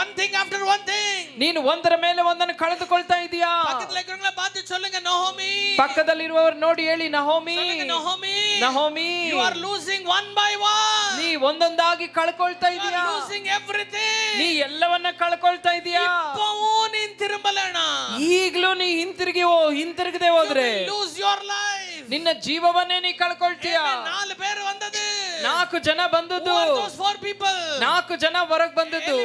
one thing after one thing. ನೀನು ಒಂದರ ಮೇಲೆ ಒಂದನ್ನು ಕಳೆದುಕೊಳ್ತಾ ಇದೀಯಾ. பக்கத்துல இருக்கிறவங்கள பார்த்து சொல்லுங்க நஹோமி. ಪಕ್ಕದಲ್ಲಿರುವವರು ನೋಡಿ ಹೇಳಿ ನಹೋಮಿ. சொல்லுங்க Naomi. ನಹೋಮಿ, You are losing one by one. ನೀ ಒಂದೊಂದಾಗಿ ಕಳ್ಕೊಳ್ತಾ You ಇದೀಯಾ. are losing everything. ನೀ ಎಲ್ಲವನ್ನ ಕಳ್ಕೊಳ್ತಾ ಇದೀಯಾ. இப்பவும் நீ திரும்பலனா. ಈಗಲೂ ನೀ ಹಿಂತಿರುಗದೆ ಹೋದ್ರೆ You will lose your life. ನಿನ್ನ ಜೀವವನ್ನೇ ನೀ ಕಳ್ಕೊಳ್ತೀಯಾ. ನಾಲ್ಕು பேர் வந்தது. 4 ಜನ ಬಂದದ್ದು. Who are those 4 people? 4 ಜನ ಹೊರಗೆ ಬಂದದ್ದು.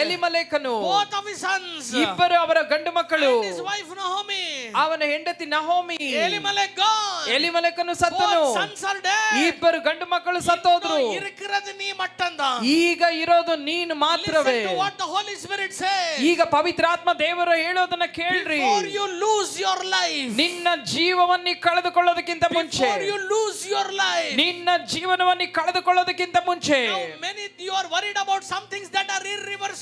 ಎಲಿಮಲೇಕನು, both of his sons, ಇಬ್ಬರು ಅವರ ಗಂಡು ಮಕ್ಕಳು, and his wife Naomi, ಅವನ ಹೆಂಡತಿ ನಹೋಮಿ. ಎಲಿಮಲೆಕ್ gone, ಎಲಿಮಲೇಕನು ಸತ್ತನು. both sons are dead. ಇಬ್ಬರು ಗಂಡು ಮಕ್ಕಳು ಸತ್ತೋದ್ರು. ಇರುಕ್ಕಿರೋದು ನೀ ಮಟ್ಟಂದ. ಈಗ ಇರೋದು ನೀನು ಮಾತ್ರವೇ. Listen to what the Holy Spirit says. ಈಗ ಪವಿತ್ರಾತ್ಮ ದೇವರು ಹೇಳೋದನ್ನ ಕೇಳ್ರಿ. Before you lose your life, ನಿನ್ನ ಜೀವವನ್ನು ಕಳೆದುಕೊಳ್ಳೋದಕ್ಕಿಂತ ಮುಂಚೆ, before you lose your life, ನಿನ್ನ ಜೀವನವನ್ನು ಕಳೆದುಕೊಳ್ಳೋದಕ್ಕಿಂತ ಮುಂಚೆ, now many you are worried about some things that are irreversible.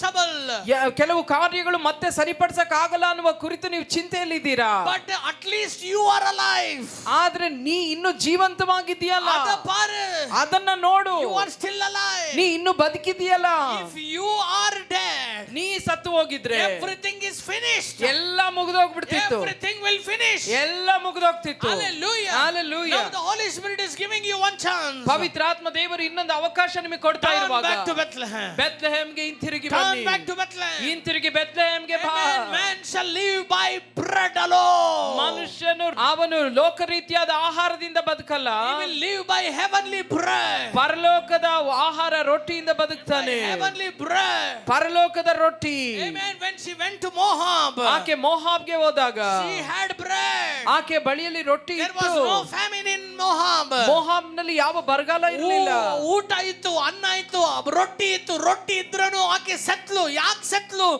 ಕೆಲವು ಕಾರ್ಯಗಳು ಮತ್ತೆ ಸರಿಪಡಿಸಕ್ ಆಗಲ್ಲ ಅನ್ನುವ ಕುರಿತು ನೀವು ಚಿಂತೆಯಲ್ಲಿದ್ದೀರಾ. But at least you are alive. ಆದ್ರೆ ನೀ ಇನ್ನು ಜೀವಂತವಾಗಿದ್ದೀಯಲ್ಲ, ಅದ ಪಾರು, ಅದನ್ನ ನೋಡು. You are still alive. ನೀ ಇನ್ನು ಬದುಕಿದೀಯಲ್ಲ. If you are dead, ನೀ ಸತ್ತು ಹೋಗಿದ್ರೆ everything is finished. ಎಲ್ಲ ಮುಗಿದೋಗ್ಬಿಡ್ತಿತ್ತು. Everything will finish. ಎಲ್ಲ ಮುಗಿದೋಗ್ತಿತ್ತು. Hallelujah. Hallelujah. Now the Holy Spirit is giving you one chance. ಪವಿತ್ರಾತ್ಮ ದೇವರು ಇನ್ನೊಂದು ಅವಕಾಶ ನಿಮಗೆ ಕೊಡ್ತಾ Turn ಇರುವಾಗ, back to Bethlehem. ಬೆತ್ಲೆಹೇಮ್ಗೆ ಹಿಂತಿರುಗಿ Turn ಬನ್ನಿ. back to Bethlehem. ಹಿಂತಿರುಗಿ ಬೆತ್ಲೆಹೇಮ್ಗೆ ಬಾ. Amen. Man shall live by bread alone. ಮನುಷ್ಯನು ಅವನು ಲೋಕರೀತಿಯಾದ ಆಹಾರದಿಂದ ಬದುಕಲ್ಲ, He will live by heavenly bread. ಪರಲೋಕದ ಆಹಾರ ರೊಟ್ಟಿಯಿಂದ ಬದುಕ್ತಾನೆ. By heavenly bread. ಪರಲೋಕದ ರೊಟ್ಟಿ. Amen. When she went to Moab, ಆಕೆ ಮೋಹಾಬ್ಗೆ ಹೋದಾಗ she had bread. ಆಕೆ ಬಳಿಯಲ್ಲಿ ರೊಟ್ಟಿ There was ಇತ್ತು. no famine in Moab. ಮೋಹಾಬ್ನಲ್ಲಿ ಯಾವ ಬರಗಾಲ ಇರಲಿಲ್ಲ. ಊಟ ಇತ್ತು, ಅನ್ನ ಇತ್ತು, ರೊಟ್ಟಿ ಇತ್ತು. ರೊಟ್ಟಿ ಇದ್ರೂ ಆಕೆ ಸತ್ಲು. ಯಾಕೆ ಸತ್ಲು?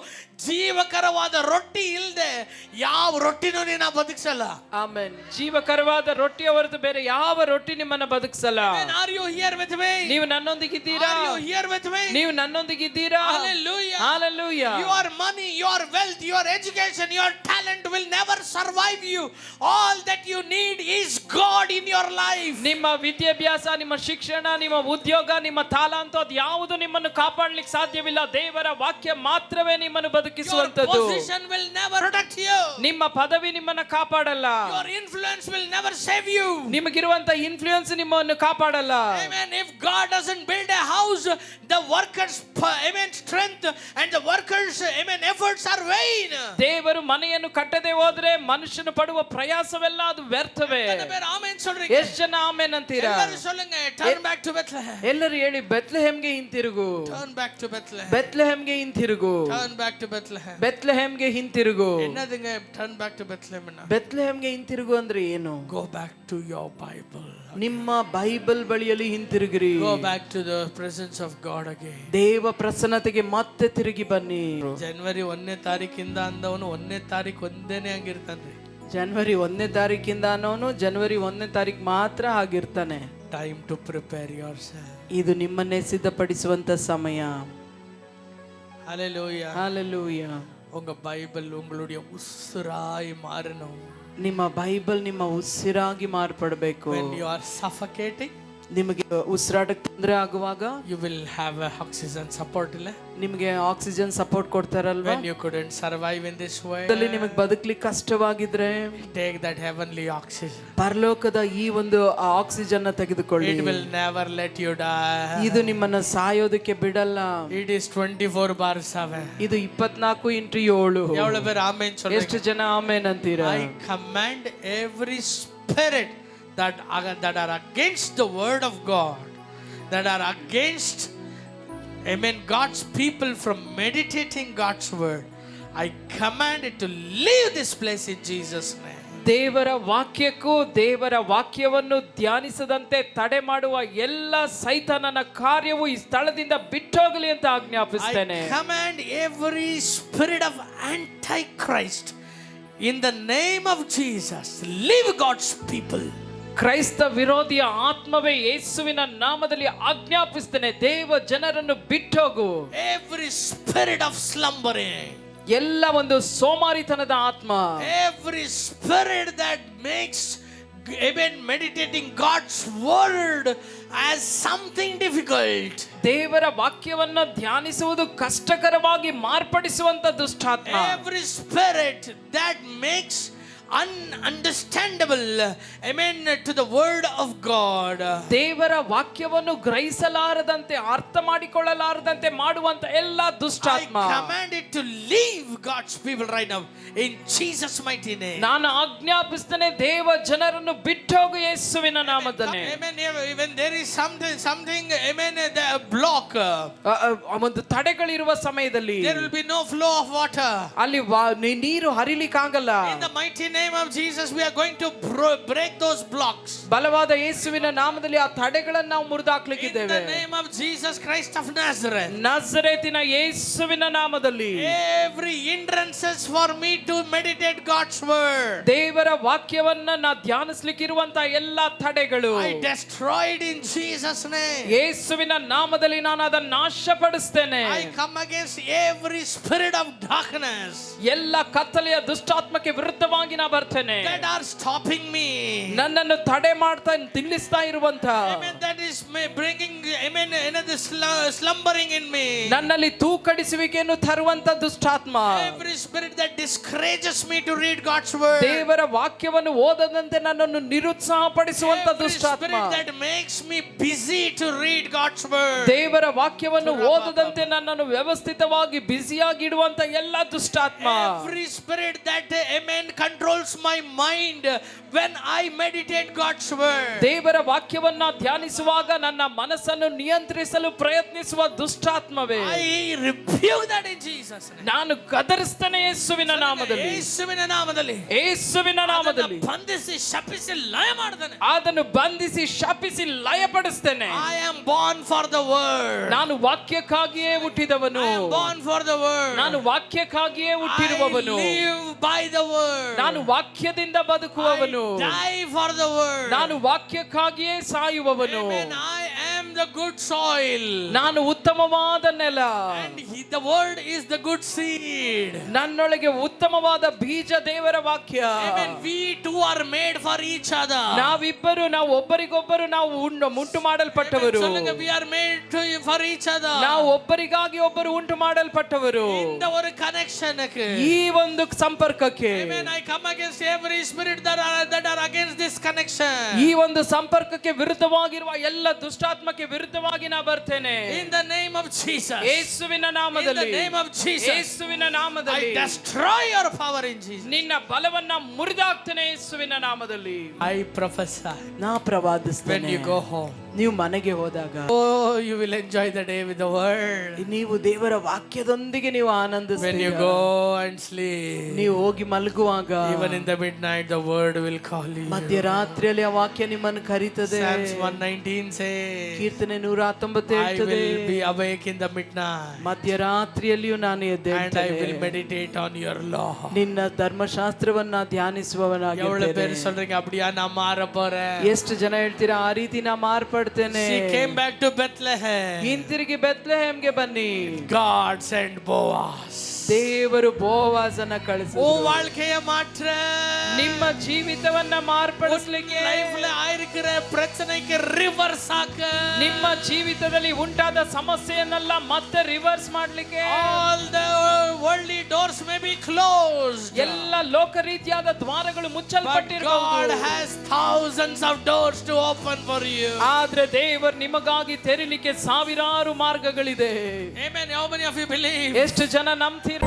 ಜೀವಕರವಾದ ರೊಟ್ಟಿ ಇಲ್ಲದೆ ಯಾವ ರೊಟ್ಟಿನೂ ನೀನ ಬದುಕಿಸಲ್ಲ. ಆಮೆನ್. ಜೀವಕರವಾದ ರೊಟ್ಟಿ ಹೊರತು ಬೇರೆ ಯಾವ ರೊಟ್ಟಿ ನಿಮ್ಮನ್ನ ಬದುಕಿಸಲ್ಲ. Are you here with me? ನೀವು ನನ್ನೊಂದಿಗಿದ್ದೀರಾ? Are you here with me? ನೀವು ನನ್ನೊಂದಿಗಿದ್ದೀರಾ? Hallelujah. Hallelujah. Your money, your wealth, your education, your talent will never survive you. All that you need is God in your life. ನಿಮ್ಮ ವಿದ್ಯಾಭ್ಯಾಸ, ನಿಮ್ಮ ಶಿಕ್ಷಣ, ನಿಮ್ಮ ಉದ್ಯೋಗ, ನಿಮ್ಮ ತಾಲಂತು ಅದು ಯಾವುದು ನಿಮ್ಮನ್ನು ಕಾಪಾಡಲಿಕ್ಕೆ ಸಾಧ್ಯವಿಲ್ಲ. ದೇವರ ವಾಕ್ಯ ಮಾತ್ರವೇ ನಿಮ್ಮನ್ನು ಬದುಕಿಸುವಂತದ್ದು. Your position will never protect you. ನಿಮ್ಮ ಪದವಿ ನಿಮ್ಮನ್ನ ಕಾಪಾಡಲ್ಲ. Your influence will never save you. ನಿಮಗಿರುವಂತ ಇನ್ಫ್ಲೂಯೆನ್ಸ್ ನಿಮ್ಮನ್ನು ಕಾಪಾಡಲ್ಲ. Amen. If God doesn't build a house, the workers, amen, strength and the workers, amen, efforts are vain. ದೇವರು ಮನೆಯನ್ನು ಕಟ್ಟದೆ ಹೋದ್ರೆ ಮನುಷ್ಯನು ಪಡುವ ಪ್ರಯಾಸವೆಲ್ಲ ಅದು ವ್ಯರ್ಥವೇ. Amen சொல்றீங்க. ಎಷ್ಟು ಜನ ಆಮೆನ್ ಅಂತೀರಾ? ಎಲ್ಲರೂ சொல்லுங்க. Turn back to Bethlehem. ಎಲ್ಲರೂ ಹೇಳಿ ಬೆತ್ಲೆಹೇಮ್ಗೆ ಹಿಂತಿರುಗು. Turn back to Bethlehem. ಬೆತ್ಲೆಹೇಮ್ಗೆ ಹಿಂತಿರುಗು. Turn back to Bethlehem. ಬೆತ್ಲೆಹೇಮ್ಗೆ ಹಿಂತಿರುಗು. என்னதுங்க turn back to Bethlehem? ಬೆತ್ಲೆಹೇಮ್ಗೆ ಹಿಂತಿರುಗು ಅಂದ್ರೆ ಏನು? Go back to your Bible. ನಿಮ್ಮ ಬೈಬಲ್ ಬಳಿಯಲ್ಲಿ ಹಿಂತಿರುಗಿರಿ. Go back to the presence of God again. ದೇವ ಪ್ರಸನ್ನತೆಗೆ ಮತ್ತೆ ತಿರುಗಿ ಬನ್ನಿ. ಜನವರಿ 1ನೇ ತಾರೀಕಿಂದ ಅಂದವನು 1ನೇ ತಾರೀಕು ಒಂದೇನೆ ಹಂಗಿರ್ತಾನ್ರಿ. ಜನವರಿ 1ನೇ ತಾರೀಕಿಂದ ಅನ್ನೋನು ಜನವರಿ 1ನೇ ತಾರೀಕು ಮಾತ್ರ ಆಗಿರ್ತಾನೆ. Time to prepare yourself. ಇದು ನಿಮ್ಮನ್ನೇ ಸಿದ್ಧಪಡಿಸುವಂತ ಸಮಯ. Hallelujah. Hallelujah. உங்க பைபிள் உங்களுடைய உசுராய் மாறணும். ನಿಮ್ಮ ಬೈಬಲ್ ನಿಮ್ಮ ಉಸಿರಾಗಿ ಮಾರ್ಪಡಬೇಕು. When you are suffocating, ನಿಮಗೆ ಉಸಿರಾಟಕ್ಕೆ ತೊಂದರೆ ಆಗುವಾಗ you will have a oxygen support ಇಲ್ಲ? ನಿಮಗೆ ಆಕ್ಸಿಜನ್ ಸಪೋರ್ಟ್ ಕೊಡ್ತಾರಲ್ವಾ? When you couldn't survive in this world, ಅಲ್ಲಿ ನಿಮಗೆ ಬದುಕಲಿಕ್ಕೆ ಕಷ್ಟವಾಗಿದ್ರೆ take that heavenly oxygen. ಪರಲೋಕದ ಈ ಒಂದು ಆಕ್ಸಿಜನ್ ನ ತೆಗೆದುಕೊಳ್ಳಿ. It will never let you die. ಇದು ನಿಮ್ಮನ್ನ ಸಾಯೋದಕ್ಕೆ ಬಿಡಲ್ಲ. It is 24/7. ಇದು 24x7. எவ்வளவு பேர் ஆமென் சொல்றீங்க? ಎಷ್ಟು ಜನ ಆಮೆನ್ ಅಂತೀರಾ? I command every spirit that are against the word of God, that are against, amen, God's people from meditating God's word, I command it to leave this place in Jesus' name. ದೇವರ ವಾಕ್ಯಕ್ಕೂ ದೇವರ ವಾಕ್ಯವನ್ನು ಧ್ಯಾನಿಸದಂತೆ ತಡೆ ಮಾಡುವ ಎಲ್ಲ ಸೈತಾನನ ಕಾರ್ಯವು ಈ ಸ್ಥಳದಿಂದ ಬಿಟ್ಟೋಗಲಿ ಅಂತ ಆಜ್ಞಾಪಿಸ್ತೇನೆ. I command every spirit of antichrist in the name of Jesus, leave God's people. ಕ್ರೈಸ್ತ ವಿರೋಧಿಯ ಆತ್ಮವೇ ಯೇಸುವಿನ ನಾಮದಲ್ಲಿ ಆಜ್ಞಾಪಿಸ್ತೇನೆ, ದೇವ ಜನರನ್ನು ಬಿಟ್ಟೋಗು. Every spirit of slumbering, ಎಲ್ಲ ಒಂದು ಸೋಮಾರಿತನದ ಆತ್ಮ, every spirit that makes amen, meditating God's word as something difficult. ದೇವರ ವಾಕ್ಯವನ್ನ ಧ್ಯಾನಿಸುವುದು ಕಷ್ಟಕರವಾಗಿ ಮಾರ್ಪಡಿಸುವಂತ ದುಷ್ಟಾತ್ಮ. Every spirit that makes ununderstandable, amen, to the word of God. ದೇವರ ವಾಕ್ಯವನ್ನು ಗ್ರಹಿಸಲಾರದಂತೆ ಅರ್ಥ ಮಾಡಿಕೊಳ್ಳಲಾರದಂತೆ ಮಾಡುವಂತ ಎಲ್ಲ ದುಷ್ಟಾತ್ಮ. I command it to leave God's people right now in Jesus mighty name. ನಾನು ಆಜ್ಞಾಪಿಸ್ತೇನೆ, ದೇವ ಜನರನ್ನು ಬಿಟ್ಟೋಗು ಯೇಸುವಿನ ನಾಮದಲ್ಲಿ. Amen. Even there is something, amen, the block. ಒಂದು ತಡೆಗಳಿರುವ ಸಮಯದಲ್ಲಿ There will be no flow of water. ಅಲ್ಲಿ ನೀರು ಹರಿಲಿಕ್ಕಾಗಲ್ಲ. In the mighty name of Jesus, we are going to break those blocks. ಬಲವಾದ ಯೇಸುವಿನ ನಾಮದಲ್ಲಿ ಆ ತಡೆಗಳನ್ನು ನಾವು ಮುರಿದಾಕ್ಲಿಕ್ಕಿದ್ದೇವೆ. In the name of Jesus Christ of Nazareth. ನಜರೇತಿನ ಯೇಸುವಿನ ನಾಮದಲ್ಲಿ Every hindrances for me to meditate God's word, ದೇವರ ವಾಕ್ಯವನ್ನ ನಾ ಧ್ಯಾನಿಸಲಿಕ್ಕಿರುವಂತ ಎಲ್ಲಾ ತಡೆಗಳು I destroyed in Jesus name. ಯೇಸುವಿನ ನಾಮದಲ್ಲಿ ನಾನು ಅದನ್ನು ನಾಶಪಡಿಸ್ತೇನೆ. I come against every spirit of darkness ಎಲ್ಲ ಕತ್ತಲೆಯ ದುಷ್ಟಾತ್ಮಕ್ಕೆ ವಿರುದ್ಧವಾಗಿ ನಾ ಬರ್ತೇನೆ. that are stopping me, ನನ್ನನ್ನು ತಡೆ ಮಾಡ್ತಾ ನಿಲ್ಲಿಸ್ತಾ ಇರುವಂತ, amen, that is bringing, amen, another slumbering in me. ನನ್ನಲ್ಲಿ ತೂಕಡಿಸುವಿಕೆಯನ್ನು ತರುವಂತ ದುಷ್ಟಾತ್ಮ, Every spirit that discourages me to read God's word, ದೇವರ ವಾಕ್ಯವನ್ನು ಓದದಂತೆ ನನ್ನನ್ನು ನಿರುತ್ಸಾಹಪಡಿಸುವಂತ every ದುಷ್ಟಾತ್ಮ, spirit that makes me busy to read God's word, ದೇವರ ವಾಕ್ಯವನ್ನು ಓದದಂತೆ ನನ್ನನ್ನು ವ್ಯವಸ್ಥಿತವಾಗಿ ಬ್ಯುಸಿಯಾಗಿ ಇಡುವಂತ ಎಲ್ಲ ದುಷ್ಟಾತ್ಮ, every spirit that, amen, controls my mind when I meditate God's word, ದೇವರ ವಾಕ್ಯವನ್ನ ಧ್ಯಾನಿಸುವಾಗ ನನ್ನ ಮನಸ್ಸನ್ನು ನಿಯಂತ್ರಿಸಲು ಪ್ರಯತ್ನಿಸುವ ದುಷ್ಟಾತ್ಮವೇ, I rebuke that in Jesus name. ನಾನು ಗದರಿಸ್ತೇನೆ ಯೇಸುವಿನ ನಾಮದಲ್ಲಿ. ಯೇಸುವಿನ ನಾಮದಲ್ಲಿ, ಯೇಸುವಿನ ನಾಮದಲ್ಲಿ ಬಂಧಿಸಿ ಶಪಿಸಿ ಲಯ ಮಾಡ್ತಾನೆ. ಅದನ್ನು ಬಂಧಿಸಿ ಶಪಿಸಿ ಲಯಪಡಿಸ್ತೇನೆ. I am born for the word. ನಾನು ವಾಕ್ಯಕ್ಕಾಗಿಯೇ ಹುಟ್ಟಿದವನು. I am born for the word. ನಾನು ವಾಕ್ಯಕ್ಕಾಗಿಯೇ ಹುಟ್ಟಿರುವವನು. I live by the word. ನಾನು ವಾಕ್ಯದಿಂದ ಬದುಕುವವನು. I die for the word. ನಾನು ವಾಕ್ಯಕ್ಕಾಗಿಯೇ ಸಾಯುವವನು. Amen. I am the good soil. ನಾನು ಉತ್ತಮವಾದ ನೆಲ. And the word is the good seed. ನನ್ನೊಳಗೆ ಉತ್ತಮವಾದ ಬೀಜ ದೇವರ ವಾಕ್ಯ. Amen. We two are made for each other. ನಾವು ಒಬ್ಬರಿಗೊಬ್ಬರು ನಾವು ಉಂಟು ಮಾಡಲ್ಪಟ್ಟವರು. Amen. We are made for each other. ನಾವು ಒಬ್ಬರಿಗಾಗಿ ಒಬ್ಬರು ಉಂಟು ಮಾಡಲ್ಪಟ್ಟವರು. In the connection. ಈ ಒಂದು ಸಂಪರ್ಕಕ್ಕೆ Amen. I come against every spirit that are against this connection. ಈ ಒಂದು ಸಂಪರ್ಕಕ್ಕೆ ವಿರುದ್ಧವಾಗಿರುವ ಎಲ್ಲ ದುಷ್ಟಾತ್ಮಕ್ಕೆ ವಿರುದ್ಧವಾಗಿ ನಾ ಬರ್ತೇನೆ. In the name of Jesus. ಯೇಸುವಿನ ನಾಮದಲ್ಲಿ. In the name of Jesus. ಯೇಸುವಿನ ನಾಮದಲ್ಲಿ. I destroy your power in Jesus. ನಿನ್ನ ಬಲವನ್ನ ಮುರಿದಾಕ್ತೇನೆ ಯೇಸುವಿನ ನಾಮದಲ್ಲಿ. I prophesy. ನಾ ಪ್ರವಾದಿಸ್ತೇನೆ. When you go home, ನೀವು ಮನೆಗೆ ಹೋದಾಗ, oh, you will enjoy the day with the word. ನೀವು ದೇವರ ವಾಕ್ಯದೊಂದಿಗೆ ನೀವು ಆನಂದಿಸ್ತೀರಿ. When you go and sleep, ನೀವು ಹೋಗಿ ಮಲಗುವಾಗ, even in the midnight, the word will call you. ಮಧ್ಯರಾತ್ರಿಯಲ್ಲಿ ಆ ವಾಕ್ಯ ನಿಮ್ಮನ್ನು ಕರೀತದೆ. Psalms 119 says, ಕೀರ್ತನೆ 119 I ಹೇಳ್ತದೆ, will be awake in the midnight, ಮಧ್ಯರಾತ್ರಿಯಲ್ಲಿಯೂ ನಾನು and I ಎದ್ದೇಳ್ತೇನೆ, will meditate on your law. ನಿನ್ನ ಧರ್ಮಶಾಸ್ತ್ರವನ್ನ எவ்வளவு ಧ್ಯಾನಿಸುವವನಾಗಿದ್ದೇನೆ. பேர் சொல்றீங்க அப்படியா நான் மாற போறேன்? ಎಷ್ಟು ಜನ ಹೇಳ್ತೀರಾ ಆ ರೀತಿ ನಾ ಮಾರ್ಪಡ್ತೇನೆ. She came back to Bethlehem. ಹಿಂತಿರುಗಿ ಬೆತ್ಲೆಹೇಮ್ಗೆ ಬನ್ನಿ. God sent Boaz. ದೇವರು ಬೋವಾಜನ ಕಳಿಸಿದ್ರು. உன் வாழ்க்கைய மாற்ற, ನಿಮ್ಮ ಜೀವಿತವನ್ನ ಮಾರ್ಪಡಿಸಲಿಕ್ಕೆ, ಲೈಫ್ல ಆയിരിக்கிற பிரச்சனைக்கு ರಿವರ್ಸ್ ಆಕ, ನಿಮ್ಮ ಜೀವಿತದಲ್ಲಿ ಉಂಟಾದ ಸಮಸ್ಯೆಯನ್ನೆಲ್ಲ ಮತ್ತೆ ರಿವರ್ಸ್ ಮಾಡ್ಲಿಕ್ಕೆ, all the worldly doors may be closed, ಎಲ್ಲ ಲೋಕ ರೀತಿಯಾದ ದ್ವಾರಗಳು but God ಮುಚ್ಚಲ್ಪಟ್ಟಿರಬಹುದು, has thousands of doors to open for you. ಆದ್ರೆ ದೇವರು ನಿಮಗಾಗಿ ತೆರಿಲಿಕ್ಕೆ ಸಾವಿರಾರು ಮಾರ್ಗಗಳಿದೆ. Amen. How many of you believe? ಎಷ್ಟು ಜನ ನಂಬ್ತೀರಾ?